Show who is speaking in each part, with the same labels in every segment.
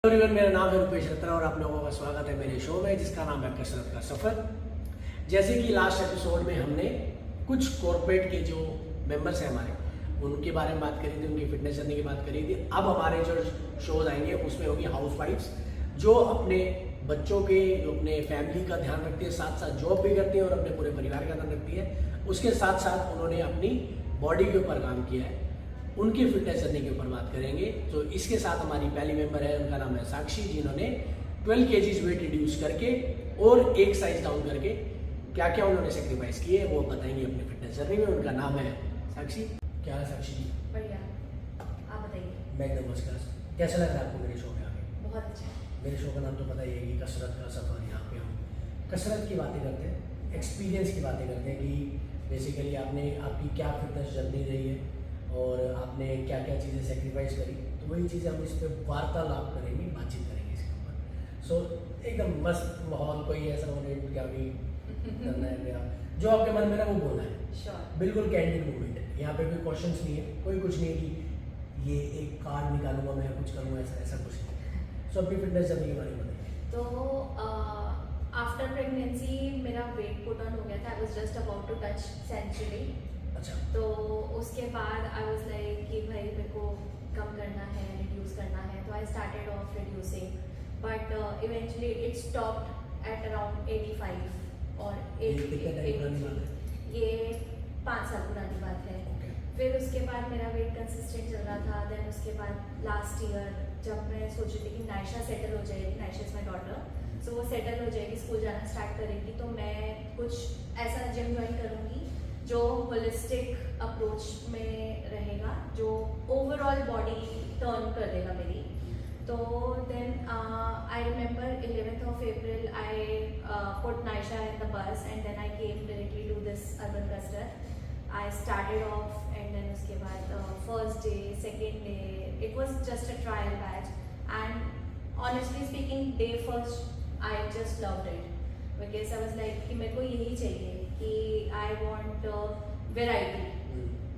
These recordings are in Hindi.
Speaker 1: एवरीवन, मेरा नाम है रुपेश रत्रा और आप लोगों का स्वागत है मेरे शो में जिसका नाम है कसरत का सफ़र। जैसे कि लास्ट एपिसोड में हमने कुछ कॉर्पोरेट के जो मेंबर्स हैं हमारे उनके बारे में बात करी थी, उनकी फिटनेस जर्नी की बात करी थी। अब हमारे जो शोज आएंगे उसमें होगी हाउस वाइफ्स जो अपने बच्चों के, जो अपने फैमिली का ध्यान रखती है, साथ साथ जॉब भी करती है और अपने पूरे परिवार का ध्यान रखती है। उसके साथ साथ उन्होंने अपनी बॉडी के ऊपर काम किया है, उनकी फिटनेस जर्नी के ऊपर बात करेंगे। तो इसके साथ हमारी पहली मेंबर है, उनका नाम है साक्षी, जिन्होंने 12 kg वेट रिड्यूस करके और एक साइज डाउन करके क्या क्या उन्होंने सेक्रीफाइस किए वो बताएंगे अपनी फिटनेस जर्नी में। उनका नाम है साक्षी। क्या है साक्षी जी?
Speaker 2: बढ़िया, आप बताइए।
Speaker 1: मैं एकदम फर्स्ट क्लास। कैसा लग रहा है आपको मेरे शो में आके?
Speaker 2: बहुत अच्छा।
Speaker 1: मेरे शो का नाम तो पता ही है कि कसरत का सफ़र। यहाँ पे हम कसरत की बातें करते हैं, एक्सपीरियंस की बातें करते हैं कि बेसिकली आपकी क्या फिटनेस जर्नी रही है और आपने क्या क्या चीज़ें सेक्रीफाइस करी। तो वही चीज़ें हम इस पर वार्तालाप करेंगे, बातचीत करेंगे इसके ऊपर। सो एकदम मस्त माहौल, कोई ऐसा होने क्या भी करना है मेरा, जो आपके मन में ना वो बोलना है।
Speaker 2: Sure.
Speaker 1: बिल्कुल कैंडिड मूवमेंट है, यहाँ पे कोई क्वेश्चंस नहीं है, कोई कुछ नहीं है कि ये एक कार्ड निकालूंगा मैं कुछ करूँगा, ऐसा कुछ नहीं। सो अपनी फिटनेस जर्नी के बारे में बताइए।
Speaker 2: तो आफ्टर प्रेगनेंसी मेरा वेट पुट ऑन हो गया था। I was just about to touch century.
Speaker 1: अच्छा।
Speaker 2: तो उसके बाद आई वाज लाइक कि भाई मेरे को कम करना है, रिड्यूस करना है। तो I started off reducing but eventually it stopped at around 85 और
Speaker 1: कितने टाइम पुरानी बात है?
Speaker 2: ये 5 साल पुरानी बात है। फिर उसके बाद मेरा वेट कंसिस्टेंट चल रहा था। देन उसके बाद लास्ट ईयर जब मैं सोच रही थी कि नायशा सेटल हो जाएगी, नायशा इज माई डॉटर, सो वो सेटल हो जाएगी, स्कूल जाना स्टार्ट करेगी, तो मैं कुछ ऐसा जिम ज्वाइन करूँगी जो होलिस्टिक अप्रोच में रहेगा, जो ओवरऑल बॉडी टर्न कर देगा मेरी। तो then I remember 11th of April I put Naisha in the bus and then I came directly to this urban cluster. I started off and then उसके बाद first day, second day, it was just a trial batch and honestly speaking day first I just loved it because I was like कि मेरे को यही चाहिए कि I want variety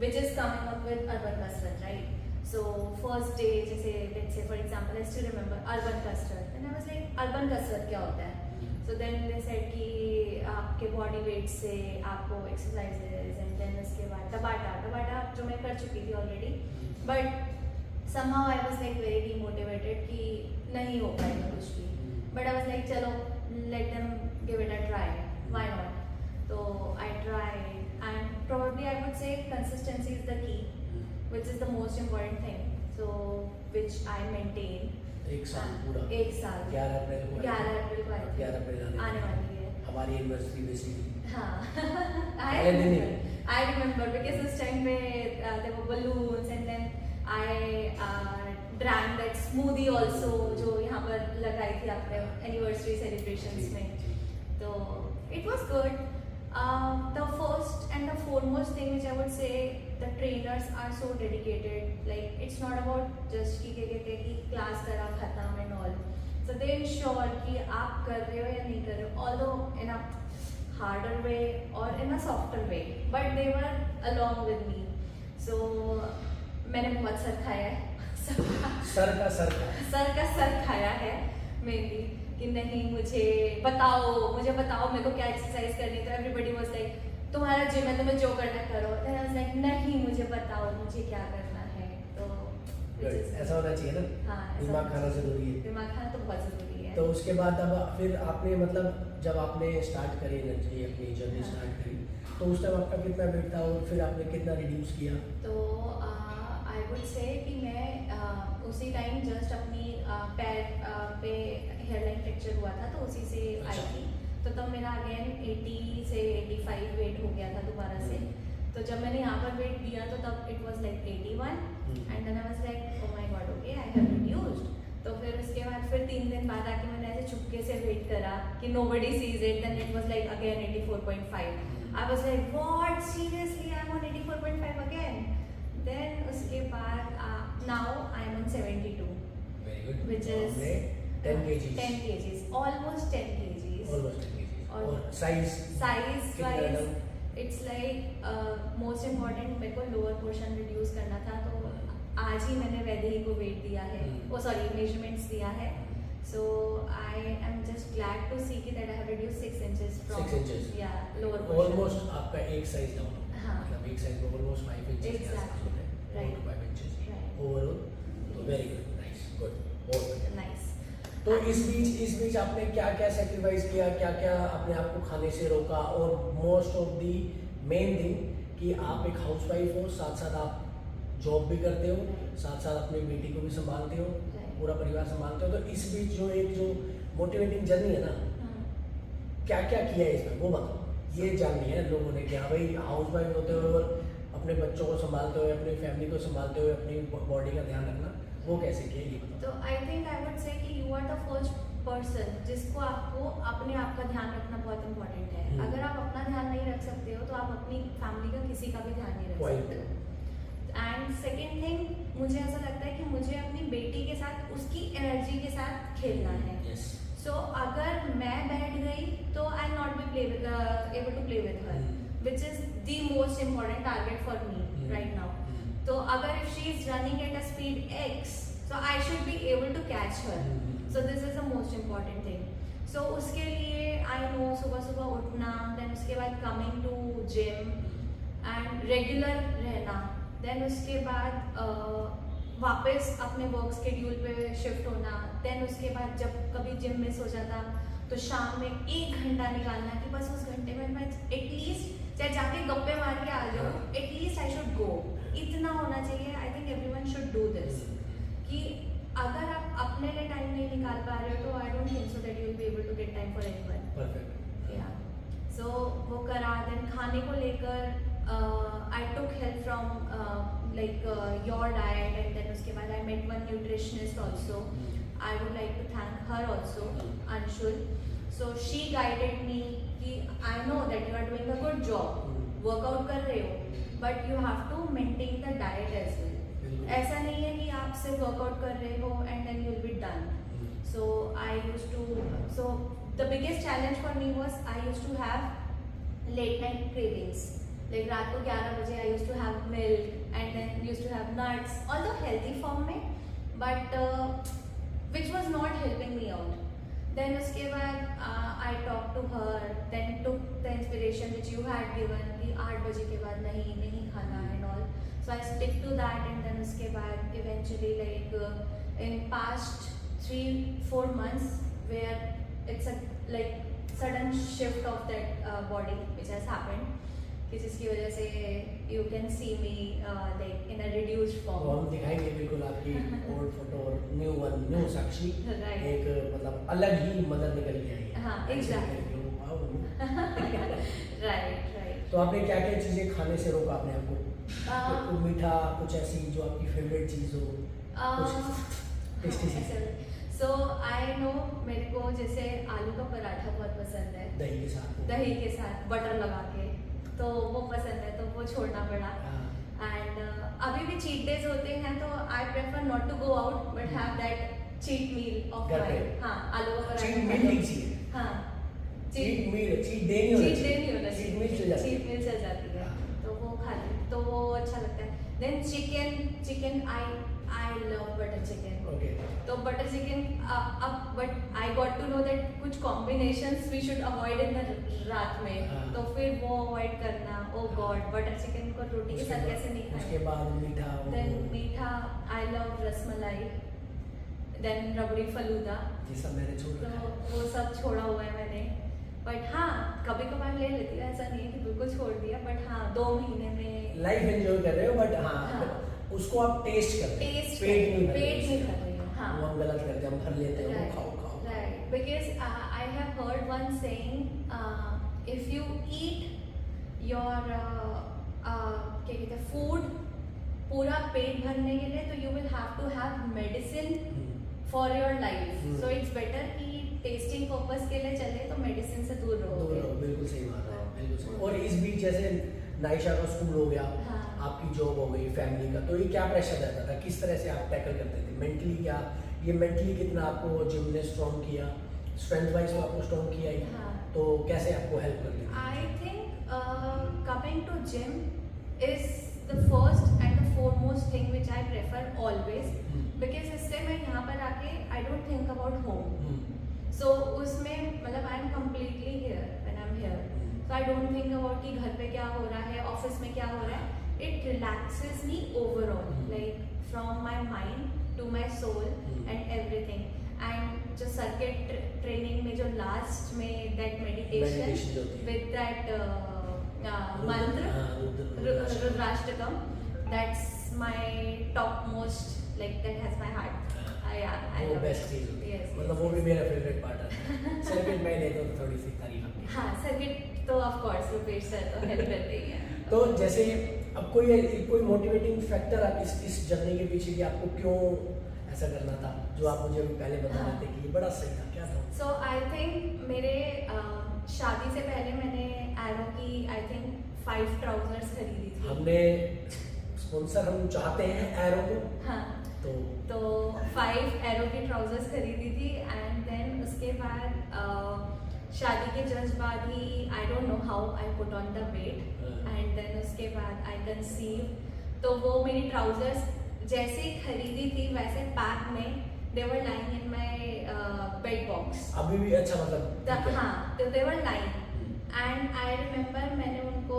Speaker 2: which is coming up with urban cluster, right? So first day जैसे let's say for example I still remember urban cluster and I was like urban cluster क्या होता है? So then they said कि आपके body weight से आपको exercises and then उसके बाद टबाटा जो मैं कर चुकी थी already, but somehow I was like very demotivated कि नहीं हो पाएगा कुछ भी, but I was like चलो let them give it a try, why not? So I tried and probably I would say consistency is the key, which is the most important thing, so which I maintain.
Speaker 1: एक साल पूरा?
Speaker 2: एक साल।
Speaker 1: 11 अप्रैल को
Speaker 2: 11 अप्रैल को आई थी।
Speaker 1: 11 अप्रैल
Speaker 2: आने वाली है
Speaker 1: हमारी यूनिवर्सिटी बेसिकली।
Speaker 2: हाँ
Speaker 1: पहले
Speaker 2: I remember because उस टाइम पे there were balloons and then I drank that smoothie also जो यहाँ पर लगाई थी आपने anniversary celebrations में, तो it was good. The first and the foremost thing which I would say, the trainers are so dedicated. Like it's not about just कि class करा खत्म and all. So they ensure कि आप कर रहे हो या नहीं कर रहे हो, although in a harder way or in a softer way, but they were along with me. So मैंने बहुत सर खाया है। सर का सर खाया है मेनली कि नहीं मुझे बताओ मेरे को क्या एक्सरसाइज करनी है। तो एवरीबडी वाज लाइक तुम्हारा जिम है, तुम्हें जो करना करो। देन आई वाज लाइक नहीं मुझे बताओ मुझे क्या करना है। तो
Speaker 1: ऐसा होना चाहिए ना।
Speaker 2: हाँ,
Speaker 1: दिमाग खाना जरूरी है।
Speaker 2: दिमाग खाना तो बहुत जरूरी है।
Speaker 1: तो उसके बाद अब फिर आपने मतलब जब आपने स्टार्ट करी एनर्जी अपनी जर्नी
Speaker 2: हाँ।
Speaker 1: स्टार्ट करी तो उस टाइम आपका कितना वेट था और फिर आपने कितना रिड्यूस किया?
Speaker 2: तो आई वुड से कि मैं उसी टाइम जस्ट अपनी पैर पे हेयरलाइन फ्रैक्चर हुआ था तो उसी से आई थी। तो तब मेरा अगेन 80 से 85 वेट हो गया था दोबारा से। तो जब मैंने यहाँ पर वेट दिया तो तब it was like 81 and then I was like oh my god okay I have reduced. तो फिर उसके बाद फिर 3 दिन बाद आके मैंने ऐसे चुपके से वेट करा कि nobody sees it, then it was like again 84.5। I was like what seriously I am on 84.5 again. Then उसके बाद now I am on 72 which is
Speaker 1: 10 kgs,
Speaker 2: almost 10 kgs.
Speaker 1: और size
Speaker 2: wise it's like most important मेरे को लोअर पोर्शन रिड्यूस करना था। तो आज ही मैंने वैदेही को वेट दिया है, ओ सॉरी मेजरमेंट्स दिया है. So I am just glad to see that I have reduced 6 inches from
Speaker 1: 6 inches.
Speaker 2: yeah lower portion.
Speaker 1: Almost आपका एक साइज डाउन,
Speaker 2: हाँ.
Speaker 1: मतलब एक साइज में ऑलमोस्ट 5 इंचेस के आसपास होता है,
Speaker 2: Right.
Speaker 1: 5 inches
Speaker 2: Right.
Speaker 1: ओवरऑल. तो वेरी गुड, नाइस, गुड, बहुत बढ़िया.
Speaker 2: Nice.
Speaker 1: तो इस बीच आपने क्या क्या सेक्रीफाइस किया, क्या क्या अपने आप को खाने से रोका, और most of the main thing कि आप एक हाउसवाइफ हो, साथ साथ आप जॉब भी करते हो, साथ साथ अपनी बेटी को भी संभालते हो, पूरा परिवार संभालते हो. तो इस बीच जो मोटिवेटिंग जर्नी है ना, क्या क्या किया है इसमें वो बताओ. ये जाननी है लोगों ने कि हाँ भाई हाउसवाइफ होते हुए और अपने बच्चों को संभालते हुए, अपनी फैमिली को संभालते हुए अपनी बॉडी का ध्यान रखना, वो कैसे किया ये बताओ.
Speaker 2: तो I think I would say कि you are the first person जिसको आपको अपने आप का ध्यान रखना बहुत इंपॉर्टेंट है. अगर आप अपना ध्यान नहीं रख सकते हो तो आप अपनी फैमिली का किसी का भी ध्यान नहीं रख सकते हो. एंड सेकेंड थिंग, मुझे ऐसा लगता है कि मुझे अपनी बेटी के साथ उसकी एनर्जी के साथ खेलना है. सो अगर मैं बैठ गई तो I not be able to play with her, which is the most important target for me right now. तो अगर if she is running at a speed x, so I should be able to catch her. So this is the most important thing. So उसके लिए I know सुबह सुबह उठना, then उसके बाद coming to gym and regular रहना, then उसके बाद वापस अपने वर्क स्केड्यूल पे शिफ्ट होना, then उसके बाद जब कभी जिम मिस हो जाता तो शाम में 1 घंटा निकालना कि बस उस घंटे में मैं एटलीस्ट चाहे जाके गप्पे मार के आ जाऊँ, एटलीस्ट आई शुड गो. इतना होना चाहिए. I think everyone should do this. कि अगर आप अपने लिए टाइम नहीं निकाल पा रहे हो तो I don't think so that you will be able to get time for anyone.
Speaker 1: Perfect.
Speaker 2: या सो वो करा. देन खाने को लेकर I took help from like your diet, and then उसके बाद I met one nutritionist also. I would like to thank her also, Anshul. So she guided me कि I know that you are doing a good job, workout कर रहे हो, but you have to maintain the diet as well. ऐसा नहीं है कि आप सिर्फ वर्कआउट कर रहे हो and then you will be done. So I used to, so the biggest challenge for me was I used to have late night cravings. Like रात को 11 बजे I used to have milk and then used to have nuts, although healthy form में, but which was not helping me out. Then उसके बाद I talk to her, then took the inspiration which you had given कि 8 बजे के बाद नहीं खाना and all. So I stick to that, and then उसके बाद eventually like in past 3-4 months where it's a like sudden shift of that body which has happened, कि जिसकी वजह से you can see me like in a reduced
Speaker 1: तो
Speaker 2: form.
Speaker 1: हम दिखाएंगे बिल्कुल आपकी ओल्ड फोटो और न्यू साक्षी.
Speaker 2: Right.
Speaker 1: एक मतलब अलग ही मदर निकल के आई है.
Speaker 2: हाँ, exactly. Right.
Speaker 1: तो आपने क्या क्या चीजें खाने से रोका अपने आप को? कुछ मीठा, कुछ ऐसी जो आपकी फेवरेट चीज हो, कुछ टेस्टी चीज.
Speaker 2: सो आई नो मेरे को जैसे आलू का पराठा बहुत पसंद है, दही के साथ बटर लगा के, तो वो पसंद है, तो वो छोड़ना पड़ा. एंड अभी भी चीट डेज होते हैं तो I prefer not to go out but have that cheat meal of mind. हाँ, आलू का पराठा.
Speaker 1: चीट मील लीजिए.
Speaker 2: हाँ,
Speaker 1: चीट मील, चीट डे नहीं होना
Speaker 2: चाहिए.
Speaker 1: चीट मील चल जाती है.
Speaker 2: चीट मील चल जाती है, तो वो खा ली तो वो अच्छा लगता है. Then chicken I love butter chicken.
Speaker 1: Okay.
Speaker 2: तो बटर चिकन अब but I got to know that कुछ combinations we should avoid in the रात में. तो फिर वो अवॉइड करना. ओ गॉड, बटर चिकन को रोटी के साथ कैसे नहीं खाए.
Speaker 1: उसके बाद मीठा.
Speaker 2: देन मीठा आई लव रसमलाई, देन रबड़ी फलूदा.
Speaker 1: ये सब मैंने छोड़ रखा है.
Speaker 2: तो वो सब छोड़ा हुआ है मैंने. बट हाँ, कभी कभार ले लेती हूँ, ऐसा नहीं है कि बिल्कुल छोड़ दिया. बट हाँ, 2 महीने में
Speaker 1: लाइफ एंजॉय कर रहे हो, बट हाँ उसको आप टेस्ट करते हो.
Speaker 2: पेट नहीं कर रही हो. हाँ,
Speaker 1: वो हम गलत करते हैं, हम भर लेते हैं. वो खाओ.
Speaker 2: Right. Because I have heard one saying, if you eat your क्या कहते हैं फूड पूरा पेट भरने के लिए, तो you will have to have medicine for your life. So it's better कि टेस्टिंग पर्पस के लिए चले तो मेडिसिन से दूर रहो.
Speaker 1: बिल्कुल सही बात है, बिल्कुल सही. और इस बीच जैसे नाइशा का स्कूल हो गया,
Speaker 2: हाँ.
Speaker 1: आपकी जॉब हो गई, फैमिली का, तो ये क्या प्रेशर रहता था? किस तरह से आप टैकल करते थे मेंटली? क्या ये मेंटली कितना आपको जिम ने स्ट्रॉन्ग किया, स्ट्रेंथ वाइज में आपको स्ट्रॉन्ग किया ही?
Speaker 2: हाँ.
Speaker 1: तो कैसे आपको हेल्प कर देती?
Speaker 2: I think coming to gym is the first and the foremost thing which I prefer always, because इससे मैं यहाँ पर आके I don't think about home. So उसमें मतलब I am completely here when I'm here. So I don't think about कि घर पे क्या हो रहा है, ऑफिस में क्या हो रहा है. It relaxes me overall, like from my mind to my soul and everything. And जो circuit training में जो last में that meditation with that mantra Rudrashtakam, that's my topmost, like that has my heart. I
Speaker 1: वो
Speaker 2: love
Speaker 1: बेस्ट
Speaker 2: it.
Speaker 1: चीज
Speaker 2: Yes,
Speaker 1: मतलब वो भी मेरा फेवरेट पार्ट है। सर्किट में लेता हूँ थोड़ी सी तारीफ अपनी।
Speaker 2: हाँ सर्किट तो ऑफ कोर्स रुपेश सर तो हेल्प करते ही हैं।
Speaker 1: तो जैसे अब कोई मोटिवेटिंग फैक्टर आप इस जर्नी के पीछे कि आपको क्यों ऐसा करना था, जो आप मुझे अभी पहले बता रहे थे कि ये बड़ा सही था, क्या था?
Speaker 2: सो आई थिंक मेरे शादी से पहले मैंने एरो की आई थिंक 5 ट्राउजर्स खरीदी थी।
Speaker 1: हमने स्पॉन्सर हम चाहते हैं एरो को,
Speaker 2: हाँ तो 5 एरो की ट्राउजर्स खरीदी थी एंड देन उसके बाद शादी के जस्ट बाद ही I don't know how I put on the weight and then उसके बाद आई कंसीव। तो वो मेरी ट्राउजर्स जैसे ही खरीदी थी वैसे पैक में they were lying in my bed box.
Speaker 1: अभी भी अच्छा मतलब
Speaker 2: हाँ तो they were lying and I remember मैंने उनको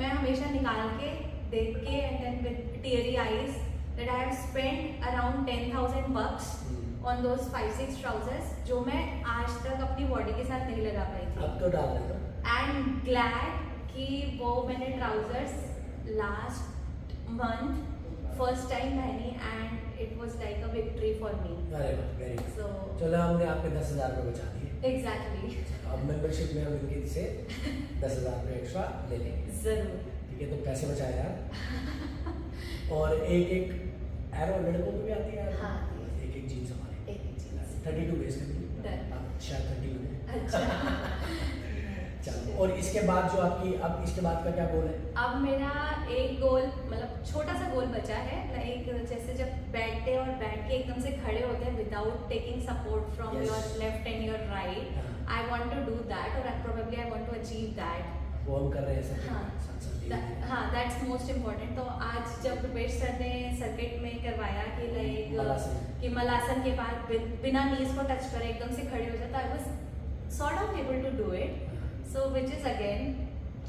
Speaker 2: मैं हमेशा निकाल के देख के and then with teary eyes that I have spent around 10,000 bucks on those 5-6 trousers जो मैं आज तक अपनी बॉडी के साथ नहीं लगा पाई थी।
Speaker 1: अब तो डाल रहे हो।
Speaker 2: And glad कि वो मैंने trousers last month first time पहनी and it was like a victory for me.
Speaker 1: अरे वाह, वेरी गुड।
Speaker 2: So
Speaker 1: चलो हमने आपके 10,000 रुपये बचा दिए।
Speaker 2: exactly.
Speaker 1: अब मेंबरशिप में हम इनके से 10,000 रुपये एक्स्ट्रा ले लेंगे।
Speaker 2: जरूर।
Speaker 1: ठीक है, तो पैसे बचाए यार। और एक एरो लड़कों को भी आती है।
Speaker 2: हाँ।
Speaker 1: एक जीन्स हमारे।
Speaker 2: एक जीन्स।
Speaker 1: 32 बेस कर
Speaker 2: Done.
Speaker 1: शायद 30 में।
Speaker 2: अच्छा।
Speaker 1: चलो, और इसके बाद जो आपकी अब इसके बाद का क्या गोल है?
Speaker 2: अब मेरा एक गोल मतलब छोटा सा गोल बचा है, लाइक जैसे जब बैठते और बैठ के एकदम से खड़े होते हैं without taking support from
Speaker 1: Yes.
Speaker 2: Your left and your right, I want to do that और probably I want to achieve that.
Speaker 1: वो हम कर रहे हैं सब
Speaker 2: हाँ।
Speaker 1: साथ साथ धीरे-धीरे।
Speaker 2: हाँ दैट्स मोस्ट इम्पोर्टेंट। तो आज जब रुपेश सर ने सर्किट में करवाया कि लाइक
Speaker 1: मलासन।
Speaker 2: कि मलासन के बाद बिना नीज को टच करे एकदम से खड़े हो जाता, I was sort of able to do it. So which is again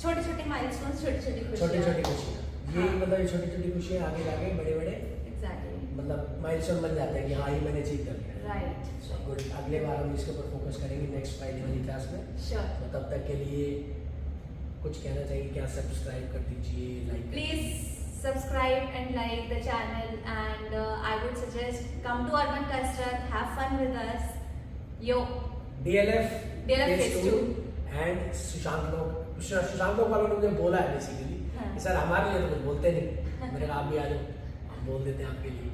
Speaker 2: छोटे छोटे माइलस्टोन्स, छोटी छोटी
Speaker 1: छोटी
Speaker 2: खुशियाँ।
Speaker 1: छोटी खुशियाँ, ये
Speaker 2: हाँ।
Speaker 1: मतलब ये छोटी छोटी खुशियाँ आगे जाके बड़े बड़े
Speaker 2: एग्जैक्टली
Speaker 1: मतलब माइलस्टोन बन जाते हैं कि हाँ ये मैंने अचीव कर लिया।
Speaker 2: राइट।
Speaker 1: गुड, अगले बार हम इसके ऊपर फोकस करेंगे नेक्स्ट फ्राइडे वाली क्लास में।
Speaker 2: श्योर।
Speaker 1: तो तब तक के लिए कुछ कहना चाहिए क्या? सब्सक्राइब कर दीजिए, like
Speaker 2: Please subscribe and like the channel and I would suggest come to Urban Kasrat, have fun with us. Yo,
Speaker 1: DLF
Speaker 2: phase 2
Speaker 1: and Sushant लोग वालों ने मुझे बोला है बेसिकली
Speaker 2: हाँ।
Speaker 1: सर हमारे लिए तो कुछ बोलते नहीं, मैंने कहा आप भी आ जाओ, हम बोल देते हैं आपके लिए।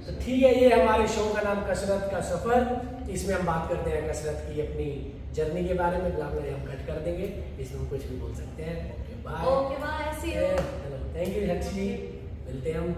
Speaker 1: तो ठीक है, ये हमारे शो का नाम कसरत का सफर। इसमें हम बात करते हैं कसरत की अपनी जर्नी के बारे में। ब्लॉग में हम कट कर देंगे, इसमें हम कुछ भी बोल सकते हैं। Okay bye.
Speaker 2: okay, bye, see you.
Speaker 1: चलो, थैंक यू हर्षी, मिलते हैं हम